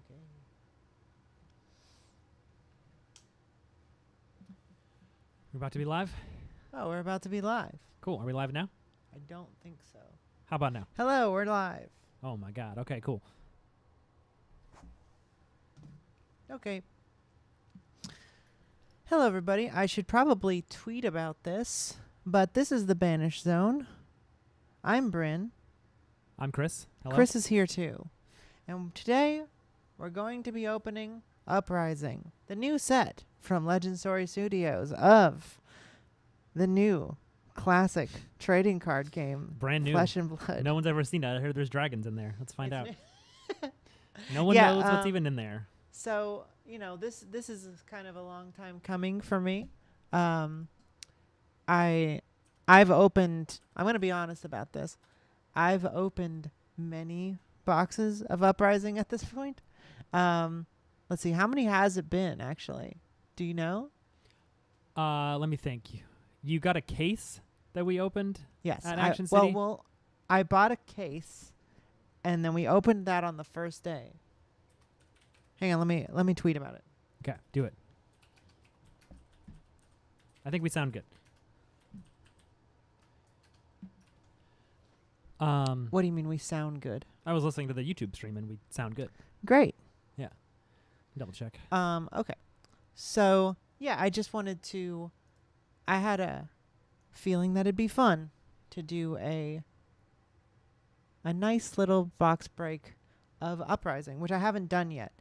Okay. We're about to be live? Oh, we're about to be live. Cool. Are we live now? I don't think so. How about now? Hello, we're live. Oh my god. Okay, cool. Okay. Hello, everybody. I should probably tweet about this, but this is the Banish Zone. I'm Bryn. I'm Chris. Hello. Chris is here too. And today, we're going to be opening Uprising, the new set from Legend Story Studios of the new classic trading card game, Brand new. Flesh and Blood. No one's ever seen it. I heard there's dragons in there. Let's find out. New. No one Yeah, knows what's even in there. So, you know, this is kind of a long time coming for me. I've opened, I'm going to be honest about this. I've opened many boxes of Uprising at this point. Let's see, how many has it been actually? Do you know? Let me think. You got a case that we opened? Yes. At Action City? Well, I bought a case and then we opened that on the first day. Hang on, let me tweet about it. Okay, do it. I think we sound good. What do you mean we sound good? I was listening to the YouTube stream and we sound good. Great. Yeah. Double check. Okay. So, yeah, I just wanted to, I had a feeling that it'd be fun to do a nice little box break of Uprising, which I haven't done yet.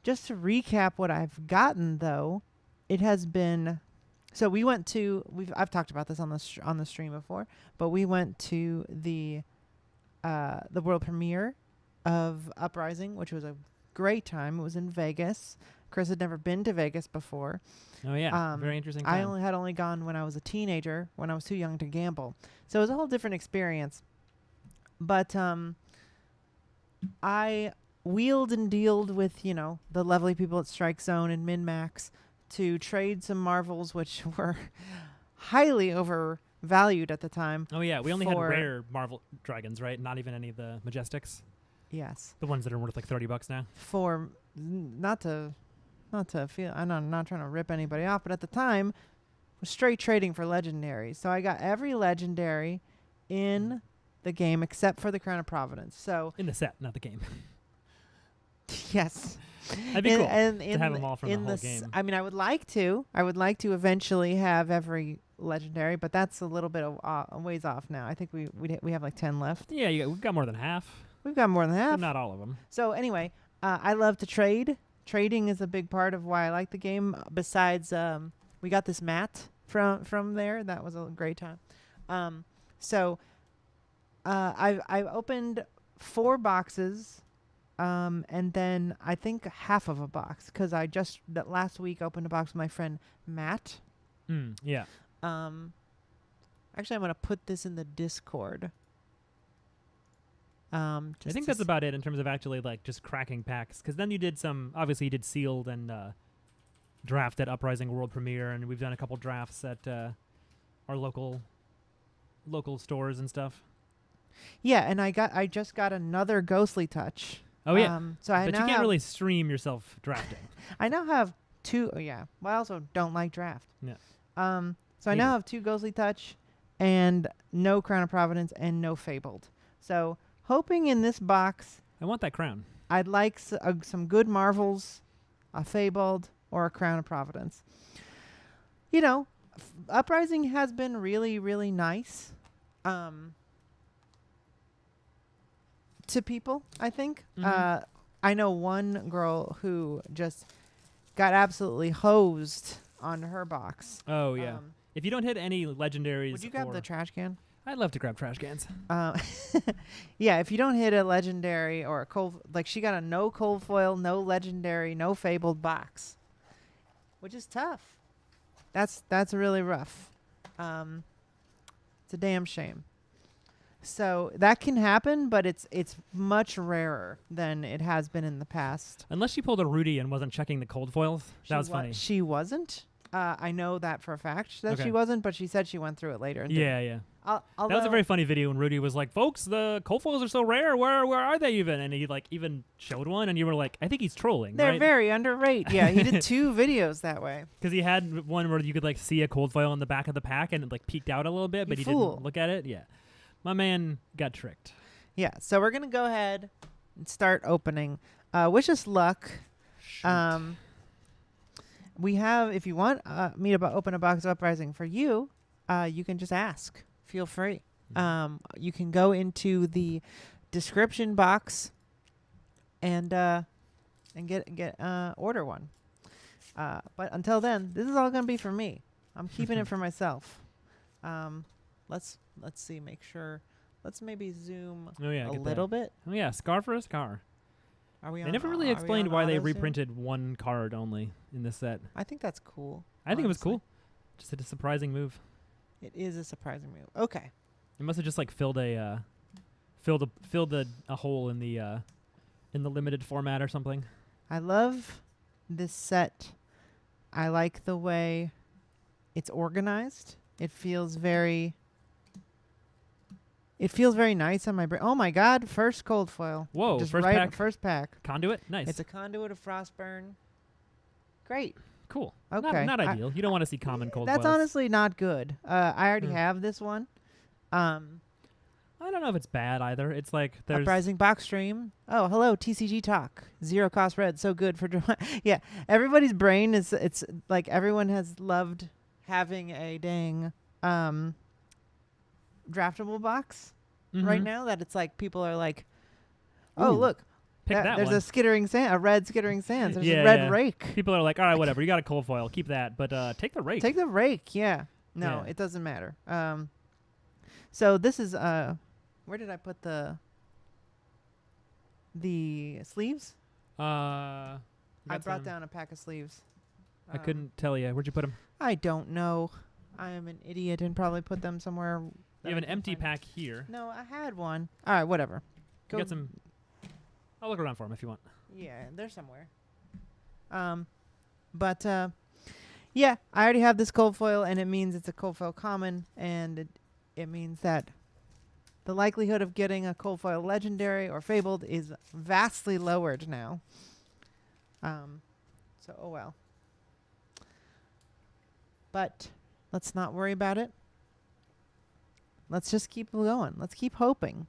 Just to recap what I've gotten, though, it has been, so we went to, I've talked about this on the stream before, but we went to the world premiere of Uprising, which was a great time. It was in Vegas. Chris had never been to Vegas before. Oh yeah, very interesting time. I had only gone when I was a teenager, when I was too young to gamble. So it was a whole different experience. But I wheeled and dealed with, you know, the lovely people at Strike Zone and MinMax to trade some Marvels, which were highly overvalued at the time. Oh yeah, we only had rare Marvel dragons, right? Not even any of the Majestics. Yes. The ones that are worth like $30 now. For not to feel, I'm not trying to rip anybody off, but at the time, was straight trading for legendaries. So I got every legendary in the game except for the Crown of Providence. So in the set, not the game. Yes. That'd be cool to have them all from the whole game. I mean, I would like to eventually have every legendary, but that's a little bit of a ways off now. I think we have like 10 left. Yeah, we've got more than half. We've got more than half. But not all of them. So anyway, I love to trade. Trading is a big part of why I like the game. Besides, we got this mat from there. That was a great time. So I've opened 4 boxes, and then I think half of a box because that last week opened a box with my friend Matt. Yeah. Actually, I'm gonna put this in the Discord. I think that's about it in terms of actually like just cracking packs. Because then you did obviously you did sealed and draft at Uprising World Premiere, and we've done a couple drafts at our local stores and stuff. Yeah, and I just got another Ghostly Touch. Oh yeah, so I but you can't really stream yourself drafting. I now have 2. Oh, yeah, well, I also don't like draft. Yeah. So I now have 2 Ghostly Touch, and no Crown of Providence, and no Fabled. So hoping in this box, I want that crown. I'd like some good Marvels, a Fabled, or a Crown of Providence. You know, Uprising has been really, really nice to people, I think. Mm-hmm. I know one girl who just got absolutely hosed on her box. Oh, yeah. If you don't hit any legendaries... Would you grab the trash can? I'd love to grab trash cans. Yeah, if you don't hit a legendary or a cold... Like, she got a no cold foil, no legendary, no fabled box. Which is tough. That's really rough. It's a damn shame. So that can happen, but it's much rarer than it has been in the past. Unless she pulled a Rudy and wasn't checking the cold foils. That was funny. She wasn't. I know that for a fact that she wasn't, but she said she went through it later. And yeah. That was a very funny video when Rudy was like, "Folks, the cold foils are so rare. Where are they even?" And he like even showed one, and you were like, "I think he's trolling." They're right? very underrated. Yeah, he did 2 videos that way. Because he had one where you could like see a cold foil in the back of the pack, and it like peeked out a little bit, but he didn't look at it. Yeah, my man got tricked. Yeah, so we're gonna go ahead and start opening. Wish us luck. Shoot. We have, if you want me to open a box of Uprising for you, you can just ask. Feel free. You can go into the description box and get order one. But until then, this is all gonna be for me. I'm keeping it for myself. Let's see. Make sure. Let's maybe zoom a little bit. Oh yeah, scar for a scar. Are we? They never really explained why they reprinted one card only in this set. I think that's cool. I think it was cool. Just a surprising move. It is a surprising move. Okay. It must have just like filled a hole in the limited format or something. I love this set. I like the way it's organized. It feels very nice on my brain. Oh my God! First cold foil. Whoa! Just first right pack. First pack. Conduit. Nice. It's a conduit of Frostburn. Great. Cool. Okay. Not ideal. You don't want to see common cold That's foils. honestly not good. I already have this one. I don't know if it's bad either. It's like there's Uprising box stream. Oh, hello, TCG Talk. 0 cost red. So good for yeah. Everybody's brain is, it's like everyone has loved having a dang draftable box right now, that it's like people are like, oh, Ooh, look. that there's one. a red skittering sands. There's a red rake. People are like, all right, whatever. You got a cold foil. Keep that. But take the rake. Take the rake, yeah. No, Yeah. it doesn't matter. So this is, where did I put the sleeves? I I brought down a pack of sleeves. I couldn't tell you. Where'd you put them? I don't know. I am an idiot and probably put them somewhere. You have an empty pack here. No, I had one. All right, whatever. You got some. I'll look around for them if you want. Yeah, they're somewhere. Yeah, I already have this cold foil, and it means it's a cold foil common, and it means that the likelihood of getting a cold foil legendary or fabled is vastly lowered now. So, oh well. But let's not worry about it. Let's just keep going. Let's keep hoping.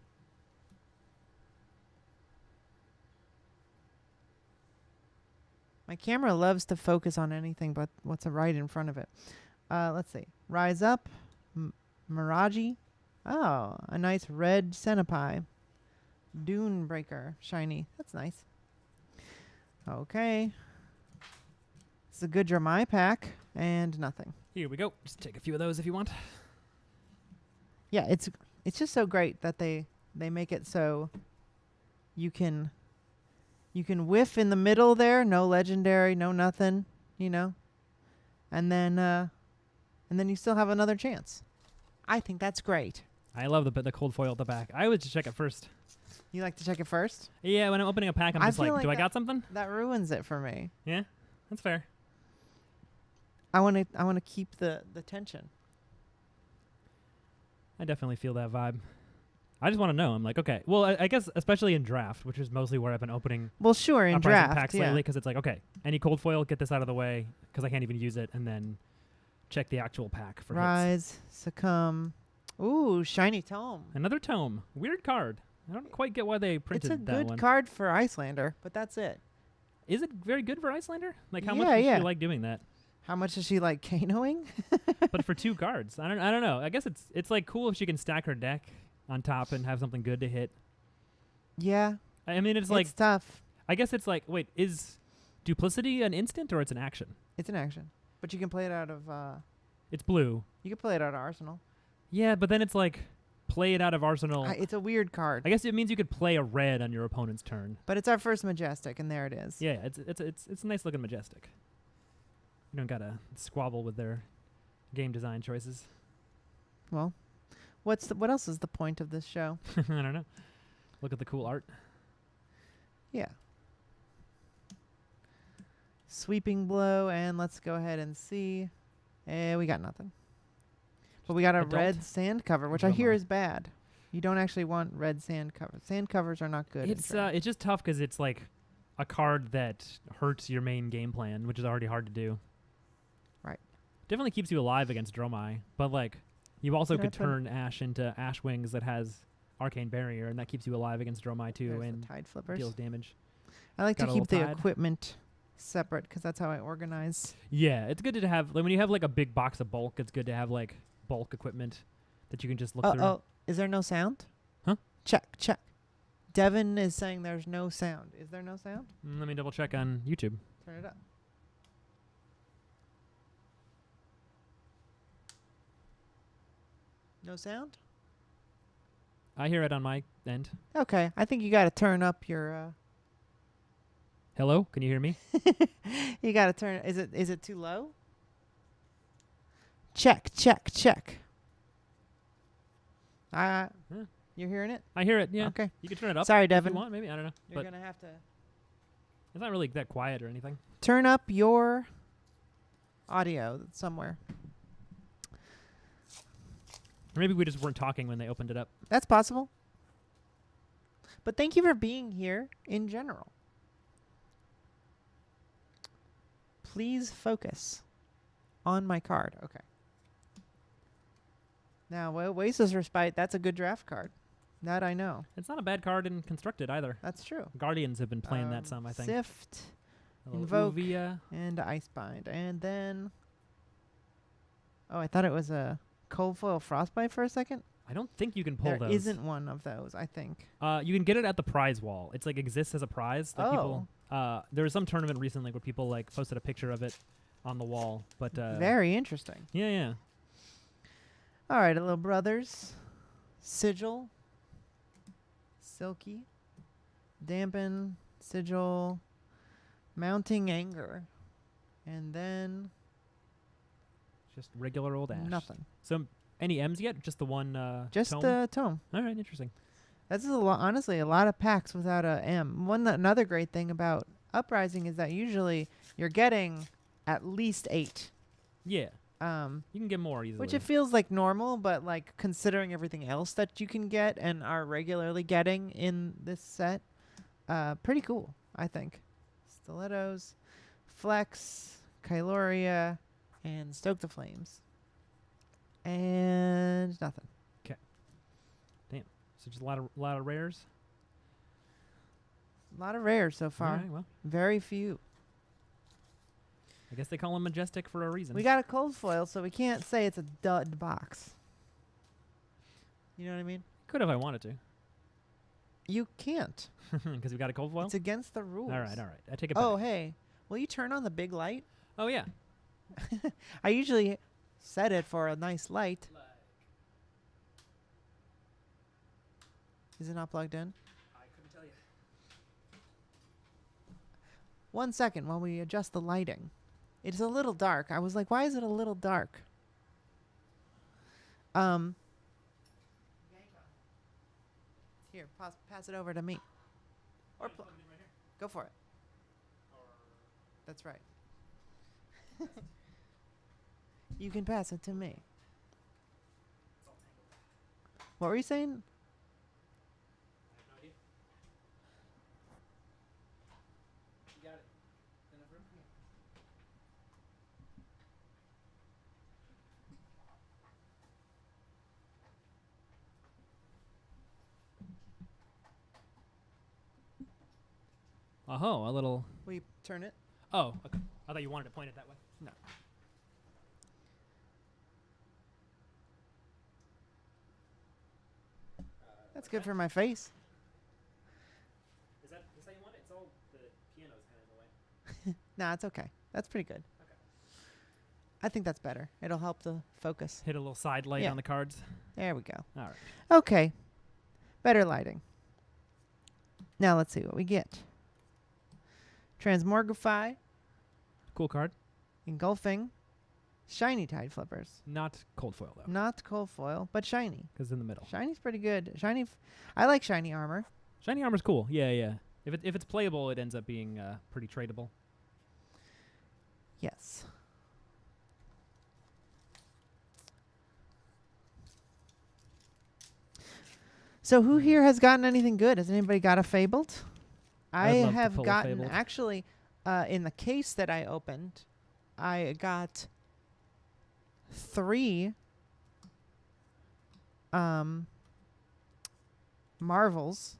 My camera loves to focus on anything but what's right in front of it. Let's see. Rise Up. Miraji. Oh, a nice red Centipie. Dune Breaker. Shiny. That's nice. Okay. It's a good Dramai pack. And nothing. Here we go. Just take a few of those if you want. Yeah, it's just so great that they make it so you can whiff in the middle there, no legendary, no nothing, you know. And then you still have another chance. I think that's great. I love the cold foil at the back. I would just check it first. You like to check it first? Yeah, when I'm opening a pack, I'm just like, do I got something? That ruins it for me. Yeah, that's fair. I want to keep the tension. I definitely feel that vibe. I just want to know. I'm like, okay. Well, I guess especially in draft, which is mostly where I've been opening. Well, sure, in draft, packs lately, because it's like, okay, any cold foil, get this out of the way, because I can't even use it, and then check the actual pack for hits. Rise, Succumb. Ooh, shiny tome. Another tome. Weird card. I don't quite get why they printed that one. It's a good card for Icelander, but that's it. Is it very good for Icelander? Like, how Yeah, much does yeah. she like doing that? How much does she like Kanoing? But for 2 cards, I don't know. I guess it's like cool if she can stack her deck on top and have something good to hit. Yeah. I mean, it's like tough. I guess it's like, wait, is Duplicity an instant or it's an action? It's an action, but you can play it out of. It's blue. You can play it out of Arsenal. Yeah, but then it's like play it out of Arsenal. It's a weird card. I guess it means you could play a red on your opponent's turn. But it's our first Majestic, and there it is. Yeah, it's a nice looking Majestic. You don't gotta squabble with their game design choices. Well, what else is the point of this show? I don't know. Look at the cool art. Yeah. Sweeping blow, and let's go ahead and see. We got nothing. But we got a adult red sand cover, which I hear Dromai. is bad. You don't actually want red sand covers. Sand covers are not good. It's just tough because it's like a card that hurts your main game plan, which is already hard to do. Right. Definitely keeps you alive against Dromai, but like you also Can I could put- turn Ash into Ash Wings that has Arcane Barrier, and that keeps you alive against Dromai too, There's and the tide flippers. deals damage. I like to got a keep the little tide. equipment separate because that's how I organize. Yeah, it's good to have like when you have like a big box of bulk. It's good to have like bulk equipment that you can just look through. Oh, is there no sound? Huh? Check. Devin is saying there's no sound. Is there no sound? Let me double check on YouTube. Turn it up. No sound? I hear it on my end. Okay, I think you got to turn up your. Hello, can you hear me? You got to turn. Is it too low? Check. Huh. You're hearing it? I hear it. Yeah. Okay. You can turn it up. Sorry, if Devin. you want, maybe I don't know. You're But gonna have to it's not really that quiet or anything. turn up your audio somewhere. Or maybe we just weren't talking when they opened it up. That's possible. But thank you for being here in general. Please focus on my card. Okay. Now, Oasis Respite, that's a good draft card. That I know. It's not a bad card in Constructed either. That's true. Guardians have been playing that some, I think. Sift A little Invoke. Uvia. and Icebind. And then... Oh, I thought it was a Cold Foil Frostbite for a second. I don't think you can pull There those. isn't one of those, I think. You can get it at the prize wall. It's like exists as a prize that Oh. people. There was some tournament recently where people like posted a picture of it on the wall. But Very interesting. yeah. All right, little brothers. Sigil. Silky. Dampen. Sigil. Mounting Anger. And then Just regular old Ash. nothing. So any M's yet? Just the one Just tome? the tome. All right, interesting. This is honestly a lot of packs without a M. Another great thing about Uprising is that usually you're getting at least 8. Yeah. You can get more easily. Which it feels like normal, but like considering everything else that you can get and are regularly getting in this set, pretty cool, I think. Stilettos, Flex, Kyloria, and Stoke the Flames. And nothing. So just a lot of rares. A lot of rares so far. All right, well, Very few. I guess they call them majestic for a reason. We got a cold foil, so we can't say it's a dud box. You know what I mean? Could if I wanted to. You can't. Because we got a cold foil? It's against the rules. All right. I take it back. Oh, hey. Will you turn on the big light? Oh, yeah. I usually set it for a nice light. Is it not plugged in? I couldn't tell you. 1 second while we adjust the lighting. It's a little dark. I was like, why is it a little dark? Here, pass it over to me. Or go for it. That's right. You can pass it to me. What were you saying? Oh, a little. Will you turn it? Oh, okay. I thought you wanted to point it that way. No. That's good for my face. Is that how you want it? It's all the piano's kind of in the way. Nah, it's okay. That's pretty good. Okay. I think that's better. It'll help the focus. Hit a little side light Yeah. on the cards. There we go. All right. Okay. Better lighting. Now let's see what we get. Transmogrify, Cool card. Engulfing, Shiny Tide Flippers. Not cold foil, though. Not cold foil, but shiny. Because in the middle. Shiny's pretty good. I like shiny armor. Shiny armor's cool. Yeah. If it's playable, it ends up being pretty tradable. Yes. So who here has gotten anything good? Has anybody got a Fabled? I I'd love to have pull a gotten, Fabled. actually, in the case that I opened, I got 3 Marvels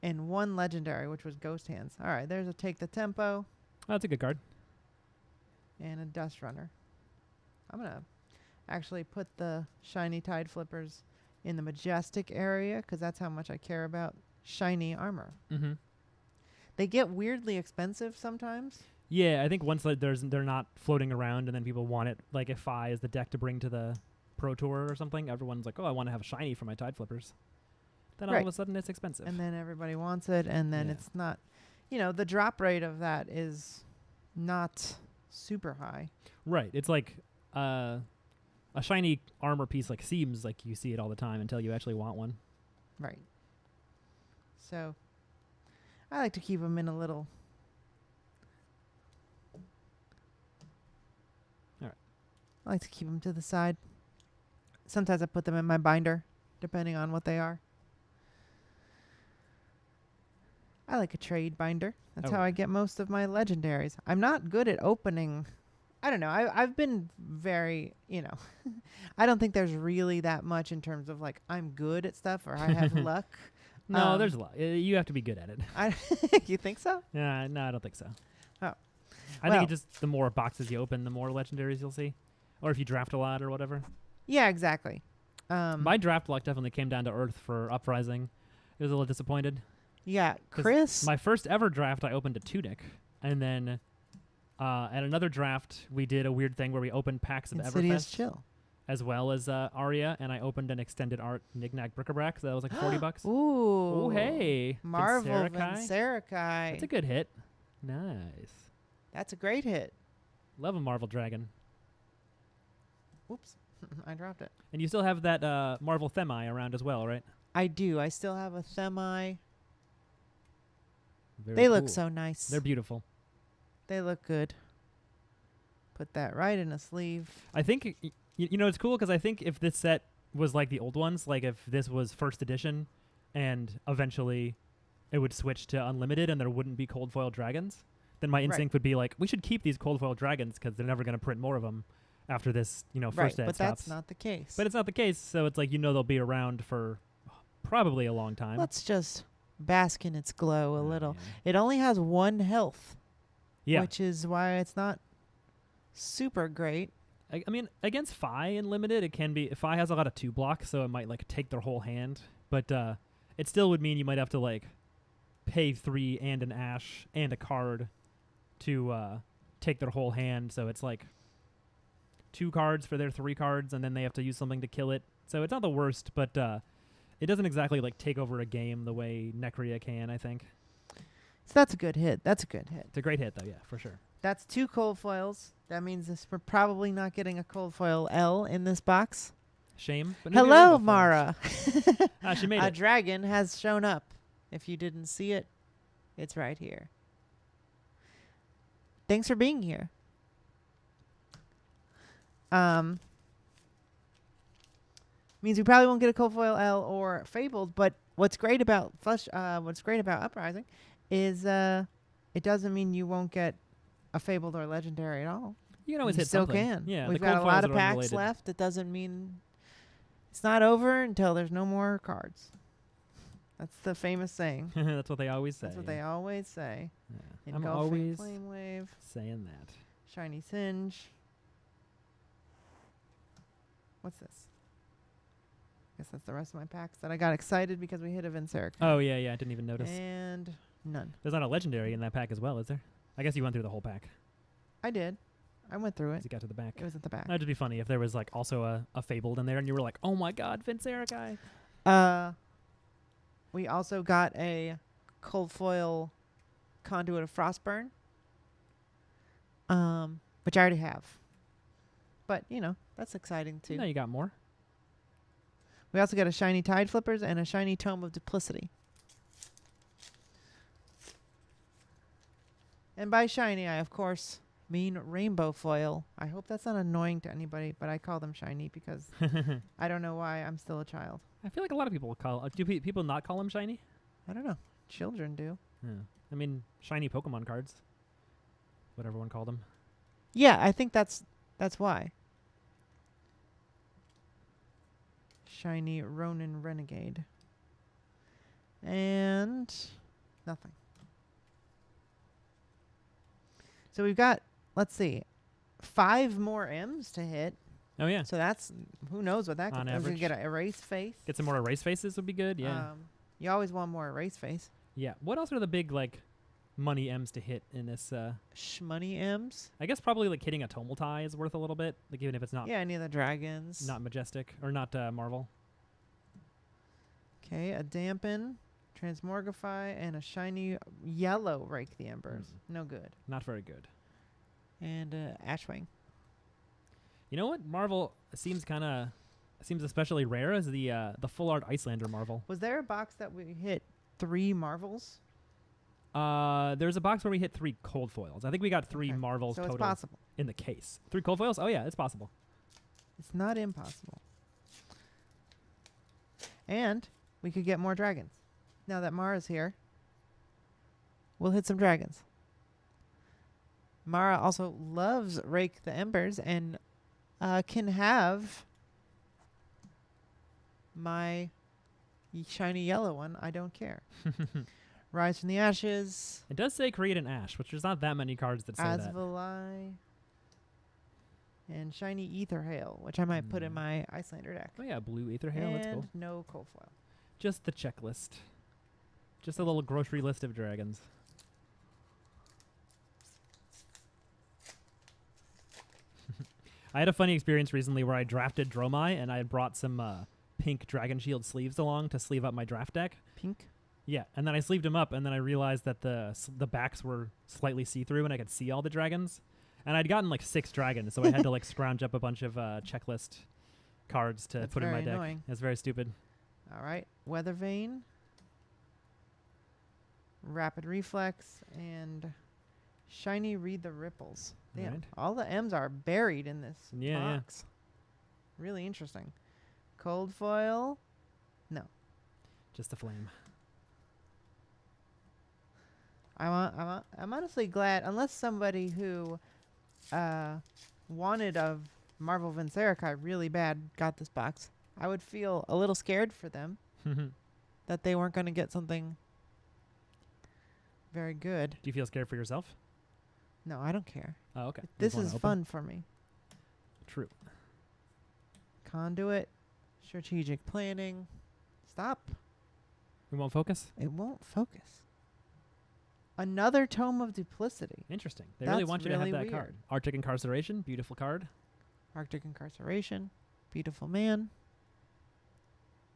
and 1 Legendary, which was Ghost Hands. All right, there's a Take the Tempo Oh, that's a good card. and a Dust Runner. I'm going to actually put the shiny Tide Flippers in the Majestic area because that's how much I care about shiny armor. Mm-hmm. They get weirdly expensive sometimes. Yeah, I think once like they're not floating around and then people want it, like if Fi is the deck to bring to the Pro Tour or something, everyone's like, oh, I want to have a shiny for my Tide Flippers. Then all Right. of a sudden it's expensive. And then everybody wants it, and then Yeah. it's not, the drop rate of that is not super high. Right. It's like a shiny armor piece like seems like you see it all the time until you actually want one. Right. So I like to keep them in a little. All right. I like to keep them to the side. Sometimes I put them in my binder, depending on what they are. I like a trade binder. That's Oh. how I get most of my legendaries. I'm not good at opening. I don't know. I've been very, I don't think there's really that much in terms of like I'm good at stuff or I have luck. No, there's a lot. You have to be good at it. You think so? Yeah, no, I don't think so. Oh. I think it just the more boxes you open, the more legendaries you'll see. Or if you draft a lot or whatever. Yeah, exactly. My draft luck definitely came down to earth for Uprising. I was a little disappointed. Yeah, 'Cause Chris. My first ever draft, I opened a Tunic. And then at another draft, we did a weird thing where we opened packs of Insidious Everfest Chill. as well as Aria. And I opened an extended art Knick-Knack Bric-a-Brac. So that was like $40. Ooh. Oh, hey. Marvel Vincerakai. Vincerakai. That's a good hit. Nice. That's a great hit. Love a Marvel Dragon. Oops. I dropped it. And you still have that Marvel Themi around as well, right? I do. I still have a Themi. Very They look cool. so nice. They're beautiful. They look good. Put that right in a sleeve. I think, it's cool because I think if this set was like the old ones, like if this was first edition and eventually it would switch to unlimited and there wouldn't be cold foil dragons, then my instinct would be like, we should keep these cold foil dragons because they're never going to print more of them after this, first Right, ed but stops. that's not the case. But it's not the case, so it's like, they'll be around for probably a long time. Let's just bask in its glow a Oh, little. yeah. It only has 1 health, Yeah. which is why it's not super great. I mean, against Fi in limited, it can be. Fi has a lot of 2 blocks, so it might like take their whole hand. But it still would mean you might have to like pay 3 and an Ash and a card to take their whole hand. So it's like 2 cards for their 3 cards, and then they have to use something to kill it. So it's not the worst, but it doesn't exactly like take over a game the way Necria can, I think. So that's a good hit. That's a good hit. It's a great hit, though, yeah, for sure. That's 2 cold foils. That means we're probably not getting a cold foil L in this box. Shame. But maybe Hello, Rainbow Foils. Mara. She made A it. dragon has shown up. If you didn't see it, it's right here. Thanks for being here. Means we probably won't get a cold foil L or Fabled, but what's great about Uprising is it doesn't mean you won't get a Fabled or Legendary at all. You can always You hit still something. can. Yeah, We've the got a cold lot foils of are packs unrelated. left. It doesn't mean it's not over until there's no more cards. That's the famous saying. That's what they always say. That's what they always say. Yeah. I'm Engulfing always Flame Wave, saying that. Shiny Singe. What's this? Guess that's the rest of my packs that I got excited because we hit a Vincerakai. Oh, yeah, I didn't even notice. And none. There's not a legendary in that pack as well, is there? I guess you went through the whole pack I did. I went through as it. you got to the back. It was at the back. That'd just be funny if there was like also a Fabled in there and you were like, oh my god, Vincerakai. We also got a cold foil Conduit of Frostburn, which I already have. But, that's exciting too. No, you got more. We also got a shiny Tide Flippers and a shiny Tome of Duplicity. And by shiny, I, of course, Mean rainbow foil. I hope that's not annoying to anybody, but I call them shiny because I don't know why I'm still a child. I feel like a lot of people call. Do people not call them shiny? I don't know. Children do. Yeah. I mean, shiny Pokemon cards. What everyone called them. Yeah, I think that's why. Shiny Ronin Renegade. And nothing. So we've got, let's see, 5 more M's to hit. Oh yeah. So that's, who knows what that could On be. We're going average. to get an erase face. Get some more erase faces would be good. Yeah. You always want more erase face. Yeah. What else are the big like money M's to hit in this? Shmoney M's. I guess probably like hitting a Tomotai is worth a little bit, like even if it's not Yeah, any of the dragons. not Majestic or not Marvel. Okay, a Dampen, Transmorgify, and a shiny yellow Rake the Embers. No good. Not very good. And Ashwing. You know what Marvel seems especially rare is the full art Icelander Marvel. Was there a box that we hit 3 Marvels? There's a box where we hit 3 cold foils. I think we got 3 Okay, Marvels so total it's possible. in the case. 3 cold foils? Oh yeah, it's possible. It's not impossible. And we could get more dragons. Now that Mara's here, we'll hit some dragons. Mara also loves Rake the Embers and can have my shiny yellow one. I don't care. Rise from the Ashes. It does say create an Ash, which there's not that many cards that say that. Asvalai. And shiny Ether Hail, which I might put in my Icelander deck. Oh yeah, blue Aether Hail, that's cool. And no cold foil. Just the checklist. Just a little grocery list of dragons. I had a funny experience recently where I drafted Dromai and I had brought some pink Dragon Shield sleeves along to sleeve up my draft deck. Pink? Yeah, and then I sleeved them up, and then I realized that the backs were slightly see-through, and I could see all the dragons. And I'd gotten like 6 dragons, so I had to like scrounge up a bunch of checklist cards to That's put in my very deck. annoying. It's very stupid. All right. Weather Vane. Rapid Reflex. And shiny Read the Ripples. Damn. Right. All the M's are buried in this Yeah, yeah. box. Really interesting. Cold foil. No. Just a flame. I'm honestly glad, unless somebody who wanted a Marvel Vincerikai really bad got this box, I would feel a little scared for them that they weren't going to get something very good. Do you feel scared for yourself? No, I don't care. Oh, okay. This is fun for me. True. Conduit, strategic planning. Stop. We won't focus? It won't focus. Another Tome of Duplicity. Interesting. They really That's want you to really have that weird. card. Arctic Incarceration, beautiful card. Arctic Incarceration. Beautiful Man.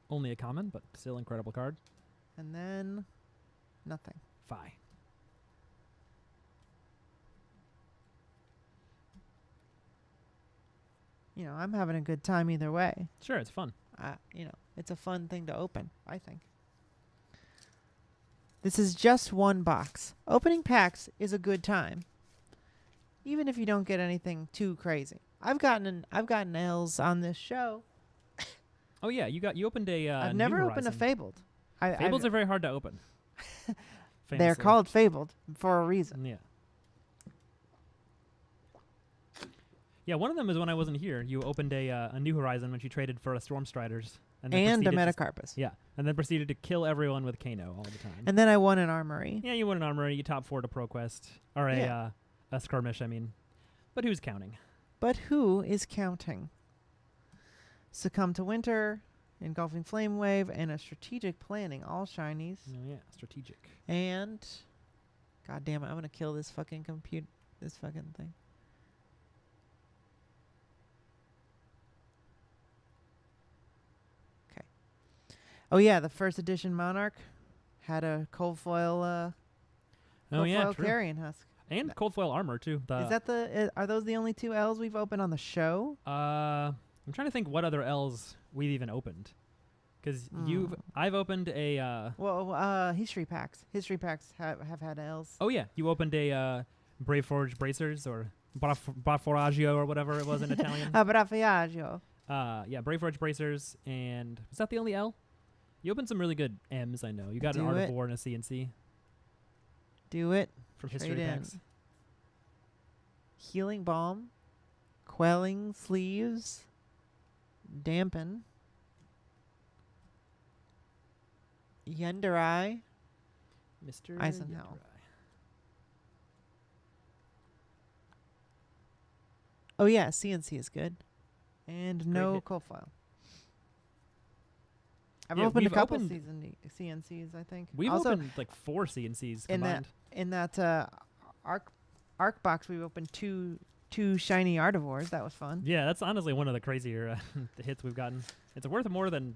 Only a common, but still incredible card. And then nothing. Fi. You know, I'm having a good time either way. Sure, it's fun. You know, it's a fun thing to open, I think. This is just one box. Opening packs is a good time, even if you don't get anything too crazy. I've gotten L's on this show. Oh yeah, you opened a I've New never opened a Horizon. Fabled. Fables are very hard to open. They're Famously. called Fabled for a reason. Yeah. Yeah, one of them is when I wasn't here. You opened a New Horizon when you traded for a Stormstriders. And then a proceeded to Metacarpus. yeah, and then proceeded to kill everyone with Kano all the time. And then I won an Armory. Yeah, you won an armory. You top 4 to ProQuest. Or Yeah. a skirmish, I mean. But who's counting? But who is counting? Succumb to Winter, Engulfing Flame Wave, and a Strategic Planning. All shinies. Oh, yeah, strategic. And God damn it, I'm gonna kill this fucking this fucking thing. Okay. Oh yeah, the first edition Monarch had a cold foil Oh, yeah, foil true. carrion husk. And cold foil armor, too. Is that are those the only 2 L's we've opened on the show? I'm trying to think what other L's we've even opened. Because I've opened a... Well, history packs. History packs have had L's. Oh, yeah. You opened a Brave Forge Bracers or Baforaggio or whatever it was in Italian. Braffiaggio. Yeah, Brave Forge Bracers, and was that the only L? You opened some really good M's, I know. You got an Do Art it. of War and a CNC Do it. from Trade history in. packs. Healing Balm. Quelling Sleeves. Dampen. Yenderai. Mr. Eisenhower. Yetterai. Oh yeah, CNC is good. And Great no hit. cold foil. I've Yeah, opened a we've couple opened- CNCs, I think. We've also, opened like 4 CNCs in combined. in that arc box, we opened two shiny Artivores. That was fun. Yeah, that's honestly one of the crazier hits we've gotten. It's worth more than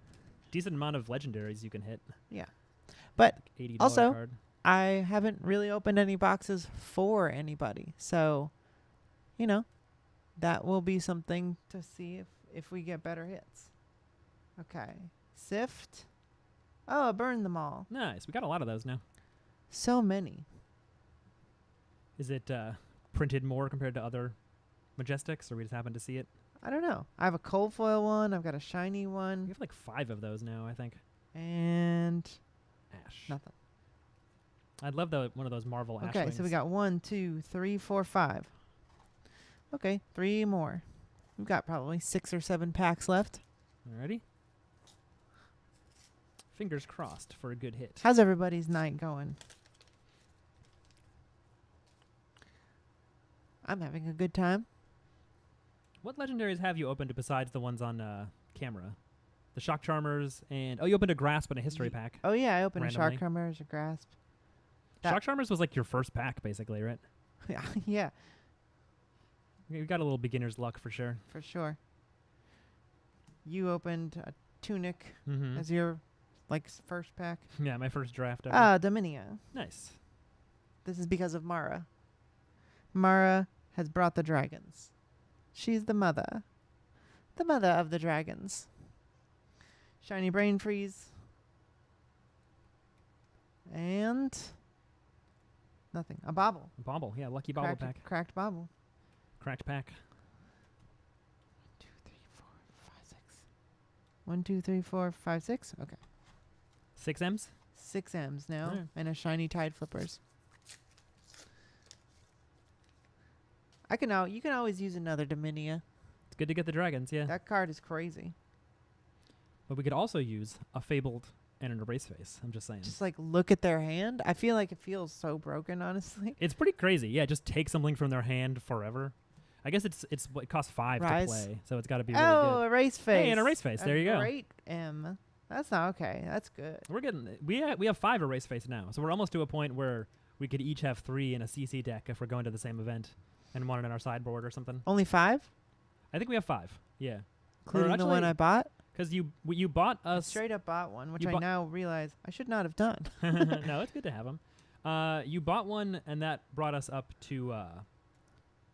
decent amount of legendaries you can hit. Yeah. But Like $80 also- card. I haven't really opened any boxes for anybody. So, that will be something to see if we get better hits. Okay. Sift. Oh, burn them all. Nice. We got a lot of those now. So many. Is it printed more compared to other Majestics, or we just happen to see it? I don't know. I have a cold foil one. I've got a shiny We one. have like 5 of those now, I think. And Ash. nothing. I'd love one of those Marvel Ash Okay, wings. so we got 1, 2, 3, 4, 5. Okay, 3 more. We've got probably 6 or 7 packs left. Alrighty. Fingers crossed for a good hit. How's everybody's night going? I'm having a good time. What legendaries have you opened besides the ones on camera? The Shock Charmers and you opened a Grasp and a History Ye- pack. Oh yeah, I opened Randomly. a Shark Charmers, a Grasp. that- Shock Charmers was like your first pack, basically, right? Yeah, You got a little beginner's luck for sure. for sure. You opened a Tunic Mm-hmm. as your first pack. Yeah, my first draft ever. Dominia. Nice. This is because of Mara. Mara has brought the dragons. She's the mother. The mother of the dragons. Shiny Brain Freeze. And nothing. A bobble. Bobble, yeah, lucky bobble pack. Cracked bobble. Cracked pack. 2, 3, 4, 5, 6. 1, 2, 3, 4, 5, 6. Okay. 6 M's? 6 M's now. Alright. And a shiny Tide Flippers. You can always use another Dominia. It's good to get the dragons, yeah. That card is crazy. But we could also use a Fabled and an Erase Face. I'm just saying. Just look at their hand. I feel like it feels so broken, honestly. It's pretty crazy. Yeah, just take something from their hand forever. I guess it costs 5 Rise. to play, so it's got to be really Oh, good. Erase Face. Hey, an Erase Face. There you go. Great M. That's not okay. That's good. We're getting we have 5 Erase Face now, so we're almost to a point where we could each have 3 in a CC deck if we're going to the same event and one in our sideboard or something. Only 5? I think we have 5. Yeah, Including the one actually- I bought? because you bought I us. straight up bought one, which you I bought- now realize I should not have done. No, it's good to have them. You bought one, and that brought us up to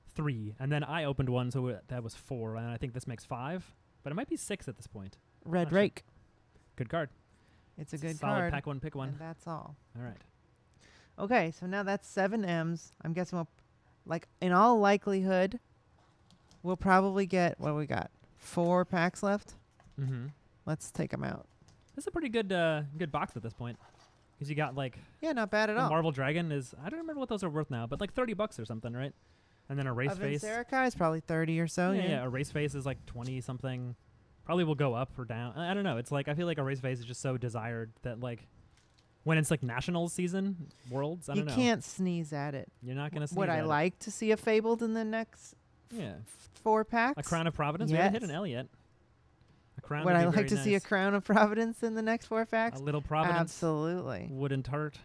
3, and then I opened one, so that was 4, and I think this makes 5, but it might be 6 at this point. Red Not sure. Rake. Good card. It's a good Solid card. pack one, pick one. And that's all. All right. Okay, so now that's 7 M's. I'm guessing in all likelihood, we'll probably get, what do we got? 4 packs left? Mm-hmm. Let's take them out. This is a pretty good good box at this point, because you got Yeah, not bad at the all. Marvel Dragon is, I don't remember what those are worth now, but like $30 or something, right? And then a Erase Face. Vincerica is probably 30 or so. yeah, Erase Face is like 20 something. Probably will go up or down. I don't know. It's I feel like Erase Face is just so desired that when it's Nationals season, Worlds, I You don't know. can't sneeze at it. You're not gonna. Would I like to see a Fabled in the next Yeah, 4 packs? a Crown of Providence. We haven't hit Yes. an L yet. A crown. Would would I be like very to see a nice. Crown of Providence in the next 4 packs? A little Providence. Absolutely. Wooden tart.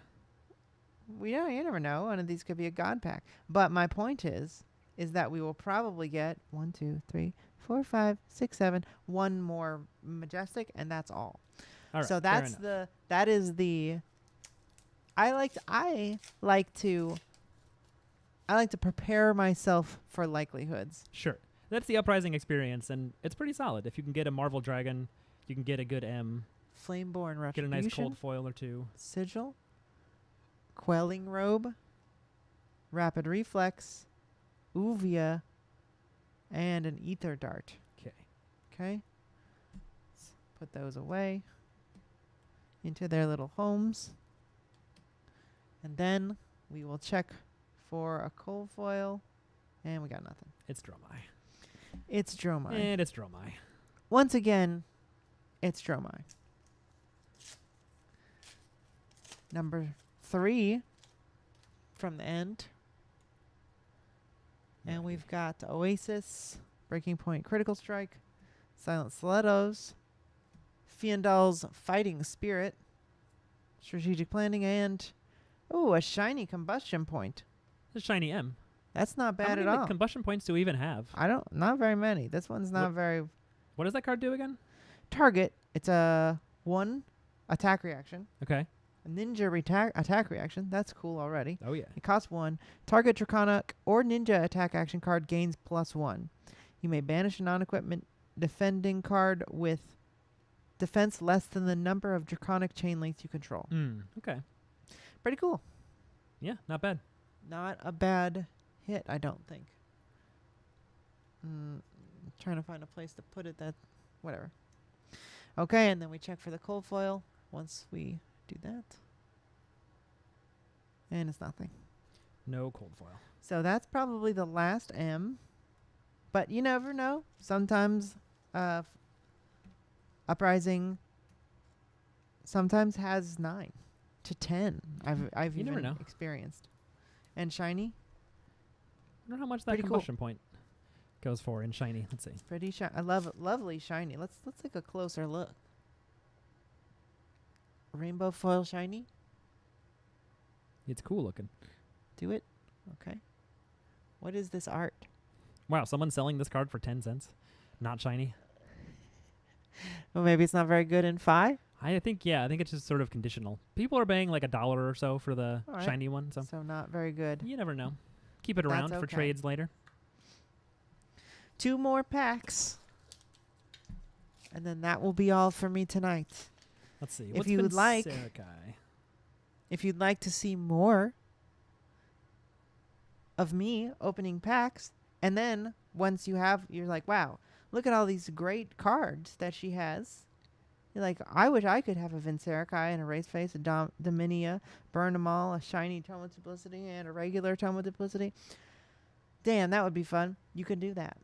You never know. One of these could be a God pack. But my point is that we will probably get 1, 2, 3, 4, 5, 6, 7, one more Majestic, and that's all. All right. So fair enough. that is the. I like to prepare myself for likelihoods. Sure. That's the Uprising experience, and it's pretty solid. If you can get a Marvel Dragon, you can get a good M, Flameborn get a Retribution. nice cold foil or 2. Sigil. Quelling Robe. Rapid Reflex, Uvia, and an Ether Dart. Okay. Okay. Let's put those away into their little homes. And then we will check for a cold foil. And we got nothing. It's Dromai. It's Dromai. And it's Dromai. Once again, it's Dromai. Number 3 from the end. And we've got Oasis, Breaking Point Critical Strike, Silent Stilettos, Fiendal's Fighting Spirit, Strategic Planning, and a shiny Combustion Point. It's a shiny M. That's not How bad many at all. combustion points do we even have? Not very many. This one's not What- very. What does that card do again? Target. It's a 1 attack reaction. Okay. A ninja attack reaction. That's cool already. Oh, yeah. It costs 1. Target Draconic or Ninja attack action card gains +1. You may banish a non-equipment defending card with defense less than the number of Draconic chain links you control. Okay. Pretty cool. Yeah, not bad. Not a bad hit, I don't think. Trying to find a place to put it. Whatever. Okay, and then we check for the cold foil once we do that. And it's nothing. No cold foil. So that's probably the last M. But you never know. Sometimes Uprising sometimes has 9 to 10. I've You never even know. experienced. And shiny, I wonder how much that Pretty cool. combustion point goes for in shiny. Let's see. pretty shiny. I love it. Lovely shiny. Let's take a closer look. Rainbow foil shiny. It's cool looking. Do it. Okay. What is this art? Wow, someone's selling this card for 10 cents. Not shiny. Well, maybe it's not very good in Phi. I think it's just sort of conditional. People are paying like $1 or so for the All right. shiny one, so So not very good. you never know. Keep it That's around for okay. trades later. 2 more packs. And then that will be all for me tonight. Let's see. If What's you would like- Vincerikai? If you'd like to see more of me opening packs, and then once you're like, wow, look at all these great cards that she has. You're like, I wish I could have a Vincerikai and a Race Face, a Dominia, Burn 'em All, a shiny Tome of Duplicity, and a regular Tome of Duplicity. Damn, that would be fun. You could do that.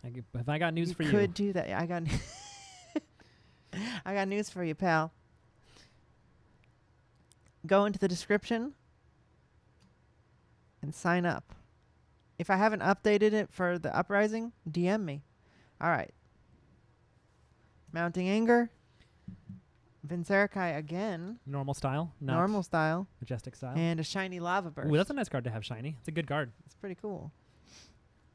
Have I got news for You you? could do that. I got I got news for you, pal. Go into the description and sign up. If I haven't updated it for the Uprising, DM me. All right. Mounting Anger. Vincerikai again. Normal style? Not Normal style. majestic style? And a shiny Lava Burst. Ooh, that's a nice card to have shiny. It's a good card. It's pretty cool.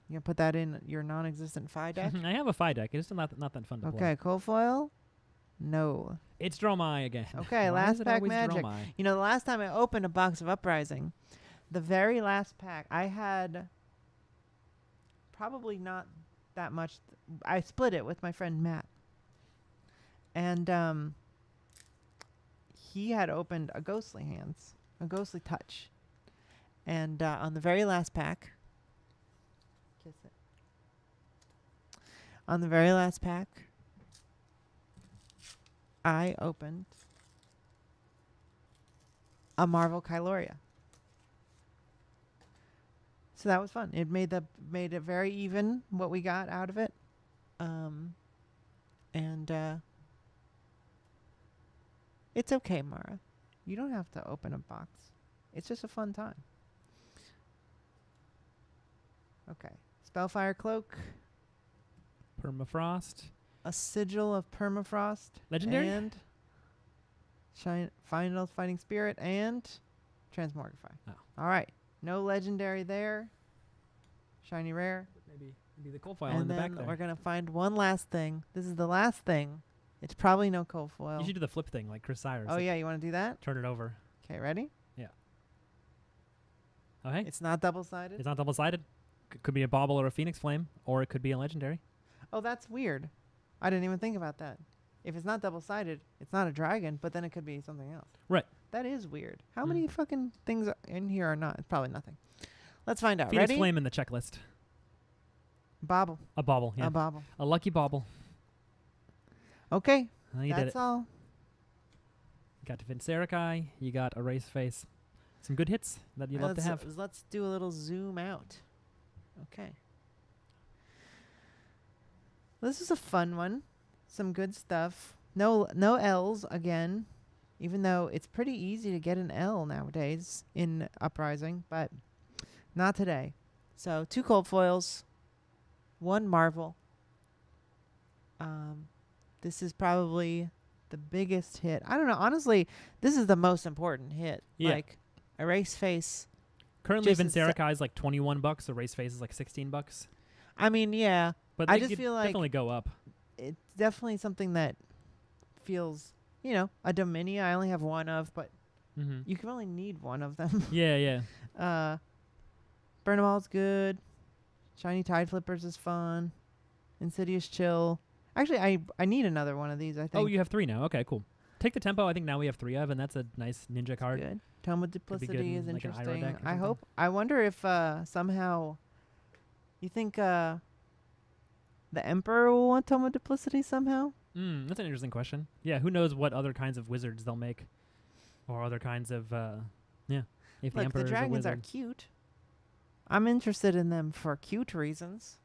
You gonna put that in your non-existent Phi deck? I have a Phi deck. It's just not that fun to play. Okay, cold foil? No. It's Dromai again. Okay, Why last is it pack always magic. Dromai? You know, the last time I opened a box of Uprising, the very last pack, I had probably not that much. I split it with my friend Matt. And he had opened a Ghostly Hands, a Ghostly Touch. And on the very last pack, kiss it. On the very last pack, I opened a Marvel Kyloria. So that was fun. It made it very even what we got out of it. It's okay, Mara. You don't have to open a box. It's just a fun time. Okay. Spellfire Cloak, Permafrost. a Sigil of Permafrost, Legendary? and Final Fighting Spirit, and Transmogrify. Oh. All right. No legendary there. Shiny rare. Maybe the cold foil And in the back then there. we're going to find one last thing. This is the last thing. It's probably no cold foil. You should do the flip thing like Chris Cyrus. Oh, like yeah. You want to do that? Turn it over. Okay, ready? Oh, hey. It's not double-sided. It's not double-sided. Could be a Bauble or a Phoenix Flame, or it could be a legendary. Oh, that's weird. I didn't even think about that. If it's not double-sided, it's not a dragon, but then it could be something else. Right. That is weird. How many fucking things in here are not? It's probably nothing. Let's find out. Phoenix Ready? Flame in the checklist. Bobble. A bauble, yeah. A bobble. A lucky bauble. Okay. Well, you did That's it. all. You got Vincerikai. You got Erase Face. Some good hits that you love to have. Let's do a little zoom out. Okay. This is a fun one. Some good stuff. No L's again, even though it's pretty easy to get an L nowadays in Uprising, but not today. So 2 cold foils, 1 Marvel. This is probably the biggest hit. I don't know. Honestly, this is the most important hit. Yeah. Like Erase Face. Currently, just Vincerikai is like $21. Erase Face is like $16. I mean, yeah. But I they just could feel like definitely go up. it's definitely something that feels, a Domini I only have 1 of, but Mm-hmm. you can only need 1 of them. Yeah, yeah. Burn 'em All's good. Shiny Tide Flippers is fun. Insidious Chill. Actually, I need another one of these, I think. Oh, you have 3 now. Okay, cool. Take the Tempo. I think now we have 3 of, and that's a nice ninja card. Good. Tome of be good Duplicity is in, like, an Iro interesting. deck or I something. hope. I wonder if somehow you think the Emperor will want Tome of Duplicity somehow? That's an interesting question. Yeah, who knows what other kinds of wizards they'll make, or other kinds of if the Look, Emperor the is a dragons are wizard. cute. I'm interested in them for cute reasons.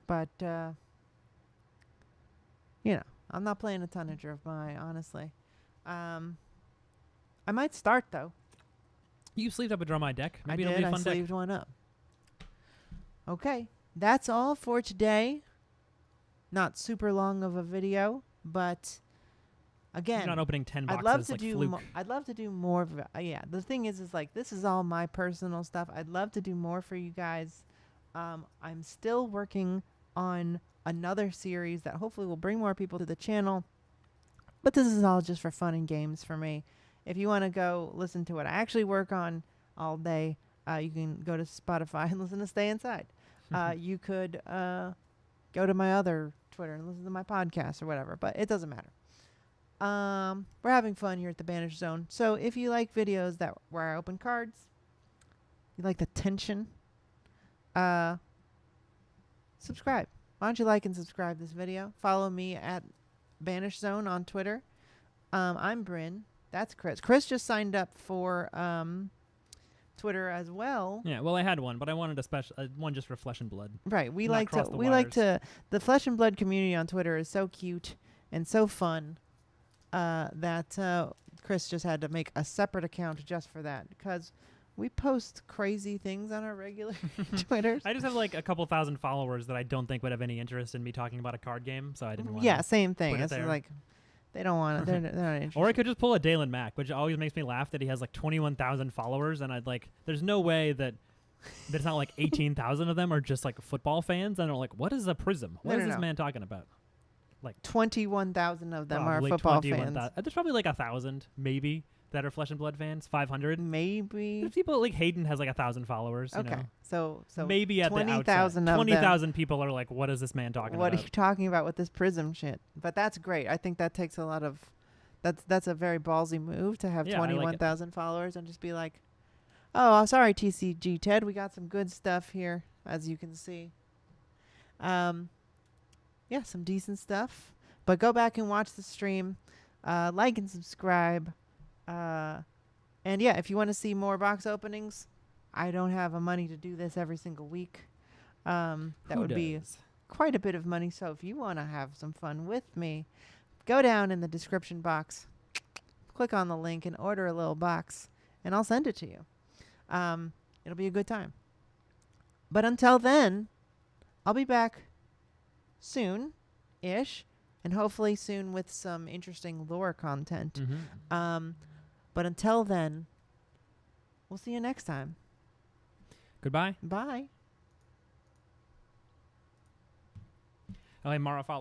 But, I'm not playing a ton of Drifmy, honestly. I might start, though. You sleeved up a Drumeye deck. Maybe I it'll did. be a I fun deck. sleeved one up. Okay. That's all for today. Not super long of a video, but again, You're not opening 10 boxes I'd love to like do. Fluke. I'd love to do more. Yeah, the thing is like this is all my personal stuff. I'd love to do more for you guys. I'm still working on another series that hopefully will bring more people to the channel. But this is all just for fun and games for me. If you want to go listen to what I actually work on all day, you can go to Spotify and listen to Stay Inside. You could go to my other Twitter and listen to my podcast or whatever, but it doesn't matter. We're having fun here at the Banished Zone. So if you like videos where I open cards, you like the tension, subscribe. Why don't you like and subscribe this video? Follow me at Banished Zone on Twitter. I'm Bryn. That's Chris. Chris just signed up for Twitter as well. Yeah, well, I had one, but I wanted a special one just for Flesh and Blood. Right. We Not like cross to. the We like wires. to. The Flesh and Blood community on Twitter is so cute and so fun that Chris just had to make a separate account just for that because we post crazy things on our regular Twitters. I just have like a couple thousand followers that I don't think would have any interest in me talking about a card game, so I didn't want Yeah, same thing. put it It's there. like they don't want it. They're not interested. Or I could just pull a Dalen Mack, which always makes me laugh that he has like 21,000 followers, and I'd like, there's no way that there's not like 18,000 of them are just like football fans, and I'm like, what is a Prism? What No, is no, this no. man talking about? 21,000 of them are Probably football 21,000. fans. There's probably like 1,000 maybe that are Flesh and Blood fans. 500. Maybe. There's people like Hayden has like 1,000 followers. You Okay. know? So Maybe at the 20,000 outside, of them. 20,000 people are like, what is this man talking What about? are you talking about with this Prism shit? But that's great. I think that takes a lot of. That's a very ballsy move to have Yeah, I like it. 21,000 followers and just be like, oh, sorry, TCG Ted, we got some good stuff here, as you can see. Yeah, some decent stuff. But go back and watch the stream, like and subscribe, and yeah, if you want to see more box openings, I don't have the money to do this every single week. That Who would be does? quite a bit of money. So if you want to have some fun with me, go down in the description box, click on the link, and order a little box, and I'll send it to you. It'll be a good time. But until then, I'll be back soon-ish, and hopefully soon with some interesting lore content. Mhm. But until then, we'll see you next time. Goodbye. Bye. Oh, hey, Mara followed.